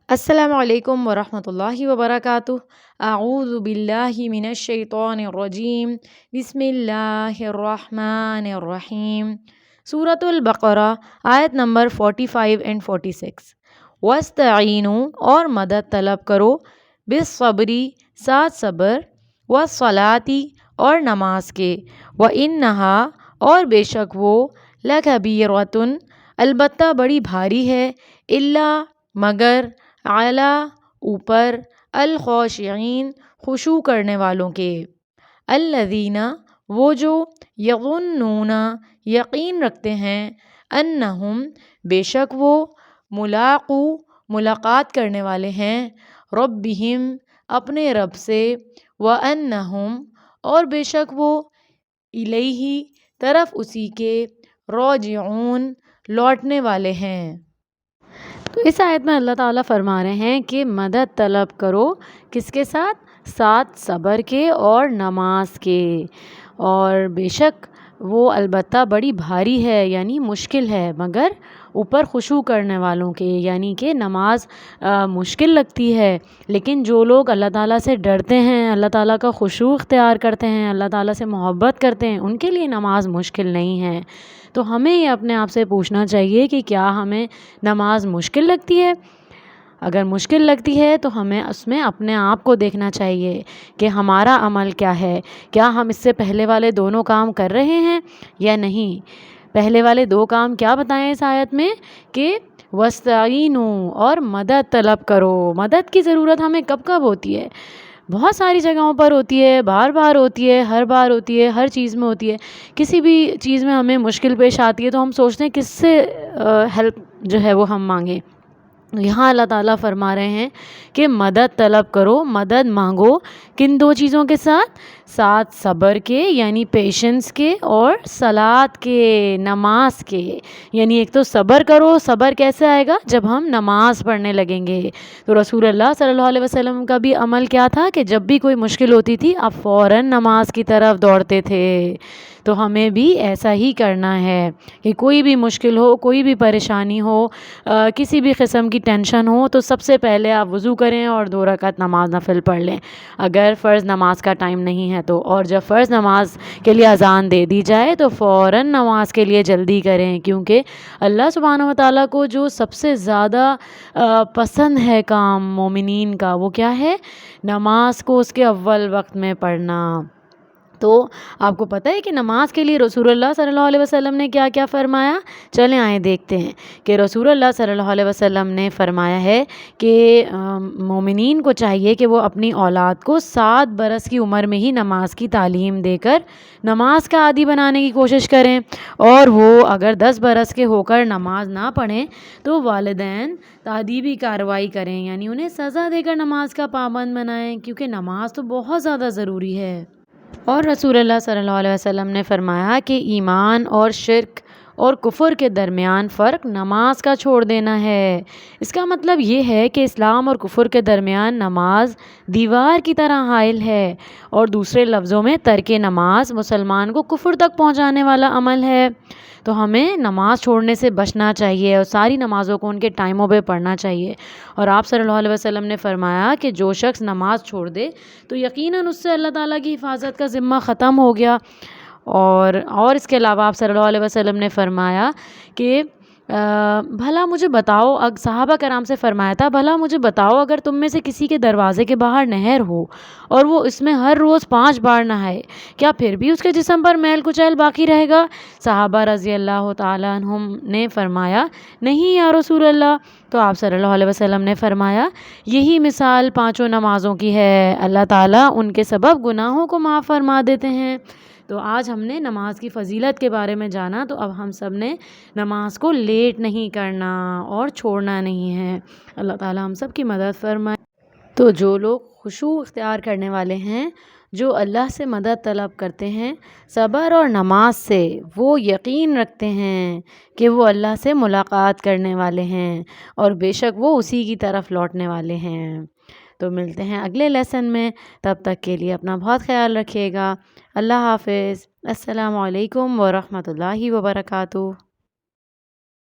السلام علیکم ورحمۃ اللہ وبرکاتہ۔ اعوذ باللہ من الشیطان الرجیم، بسم اللہ الرحمن الرحیم۔ سورۃ البقرہ آیت نمبر 45 and 46۔ وَاسْتَعِینُوا اور مدد طلب کرو، بالصبری ساتھ صبر، والصلاۃ اور نماز کے، وَإِنَّهَا اور بے شک وہ، لَکَبِیرَۃٌ البتہ بڑی بھاری ہے، الا مگر، اعلیٰ اوپر، الخاشعین خشوع کرنے والوں کے، الذین وہ جو، یظنون یقین رکھتے ہیں، انہم بے شک وہ، ملاقو ملاقات کرنے والے ہیں، ربہم اپنے رب سے، وانہم اور بے شک وہ، الیہ طرف اسی کے، راجعون لوٹنے والے ہیں۔ تو اس آیت میں اللہ تعالیٰ فرما رہے ہیں کہ مدد طلب کرو کس کے ساتھ صبر کے اور نماز کے، اور بے شک وہ البتہ بڑی بھاری ہے یعنی مشکل ہے، مگر اوپر خشوع کرنے والوں کے، یعنی کہ نماز مشکل لگتی ہے، لیکن جو لوگ اللہ تعالیٰ سے ڈرتے ہیں، اللہ تعالیٰ کا خشوع اختیار کرتے ہیں، اللہ تعالیٰ سے محبت کرتے ہیں، ان کے لیے نماز مشکل نہیں ہے۔ تو ہمیں یہ اپنے آپ سے پوچھنا چاہیے کہ کیا ہمیں نماز مشکل لگتی ہے؟ اگر مشکل لگتی ہے تو ہمیں اس میں اپنے آپ کو دیکھنا چاہیے کہ ہمارا عمل کیا ہے، کیا ہم اس سے پہلے والے دونوں کام کر رہے ہیں یا نہیں۔ پہلے والے دو کام کیا بتائیں اس آیت میں کہ وَاسْتَعِینُوا اور مدد طلب کرو۔ مدد کی ضرورت ہمیں کب کب ہوتی ہے؟ بہت ساری جگہوں پر ہوتی ہے، بار بار ہوتی ہے، ہر بار ہوتی ہے، ہر چیز میں ہوتی ہے۔ کسی بھی چیز میں ہمیں مشکل پیش آتی ہے تو ہم سوچتے ہیں کس سے ہیلپ جو ہے وہ ہم مانگیں۔ یہاں اللہ تعالیٰ فرما رہے ہیں کہ مدد طلب کرو، مدد مانگو، کن دو چیزوں کے ساتھ صبر کے یعنی پیشنس کے، اور صلاۃ کے نماز کے، یعنی ایک تو صبر کرو۔ صبر کیسے آئے گا؟ جب ہم نماز پڑھنے لگیں گے۔ تو رسول اللہ صلی اللہ علیہ وسلم کا بھی عمل کیا تھا کہ جب بھی کوئی مشکل ہوتی تھی آپ فوراً نماز کی طرف دوڑتے تھے۔ تو ہمیں بھی ایسا ہی کرنا ہے کہ کوئی بھی مشکل ہو، کوئی بھی پریشانی ہو، کسی بھی قسم کی ٹینشن ہو، تو سب سے پہلے آپ وضو کریں اور 2 رکعت نماز نفل پڑھ لیں اگر فرض نماز کا ٹائم نہیں ہے تو، اور جب فرض نماز کے لیے اذان دے دی جائے تو فوراً نماز کے لیے جلدی کریں، کیونکہ اللہ سبحانہ و تعالیٰ کو جو سب سے زیادہ پسند ہے کام مومنین کا، وہ کیا ہے؟ نماز کو اس کے اول وقت میں پڑھنا۔ تو آپ کو پتہ ہے کہ نماز کے لیے رسول اللہ صلی اللہ علیہ وسلم نے کیا کیا فرمایا؟ چلیں آئیں دیکھتے ہیں کہ رسول اللہ صلی اللہ علیہ وسلم نے فرمایا ہے کہ مومنین کو چاہیے کہ وہ اپنی اولاد کو 7 برس کی عمر میں ہی نماز کی تعلیم دے کر نماز کا عادی بنانے کی کوشش کریں، اور وہ اگر 10 برس کے ہو کر نماز نہ پڑھیں تو والدین تادیبی کارروائی کریں، یعنی انہیں سزا دے کر نماز کا پابند بنائیں، کیونکہ نماز تو بہت زیادہ ضروری ہے۔ اور رسول اللہ صلی اللہ علیہ وسلم نے فرمایا کہ ایمان اور شرک اور کفر کے درمیان فرق نماز کا چھوڑ دینا ہے۔ اس کا مطلب یہ ہے کہ اسلام اور کفر کے درمیان نماز دیوار کی طرح حائل ہے، اور دوسرے لفظوں میں ترک نماز مسلمان کو کفر تک پہنچانے والا عمل ہے۔ تو ہمیں نماز چھوڑنے سے بچنا چاہیے اور ساری نمازوں کو ان کے ٹائموں پہ پڑھنا چاہیے۔ اور آپ صلی اللہ علیہ وسلم نے فرمایا کہ جو شخص نماز چھوڑ دے تو یقیناً اس سے اللہ تعالیٰ کی حفاظت کا ذمہ ختم ہو گیا۔ اور اس کے علاوہ آپ صلی اللہ علیہ وسلم نے فرمایا کہ بھلا مجھے بتاؤ، صحابہ کرام سے فرمایا تھا، بھلا مجھے بتاؤ اگر تم میں سے کسی کے دروازے کے باہر نہر ہو اور وہ اس میں ہر روز 5 بار نہائے، کیا پھر بھی اس کے جسم پر میل کچیل باقی رہے گا؟ صحابہ رضی اللہ تعالیٰ عنہم نے فرمایا نہیں یا رسول اللہ۔ تو آپ صلی اللہ علیہ وسلم نے فرمایا یہی مثال 5 نمازوں کی ہے، اللہ تعالیٰ ان کے سبب گناہوں کو معاف فرما دیتے ہیں۔ تو آج ہم نے نماز کی فضیلت کے بارے میں جانا، تو اب ہم سب نے نماز کو لیٹ نہیں کرنا اور چھوڑنا نہیں ہے۔ اللہ تعالیٰ ہم سب کی مدد فرمائے۔ تو جو لوگ خشوع اختیار کرنے والے ہیں، جو اللہ سے مدد طلب کرتے ہیں صبر اور نماز سے، وہ یقین رکھتے ہیں کہ وہ اللہ سے ملاقات کرنے والے ہیں، اور بے شک وہ اسی کی طرف لوٹنے والے ہیں۔ تو ملتے ہیں اگلے لیسن میں، تب تک کے لیے اپنا بہت خیال رکھیے گا۔ اللہ حافظ۔ السلام علیکم ورحمۃ اللہ وبرکاتہ۔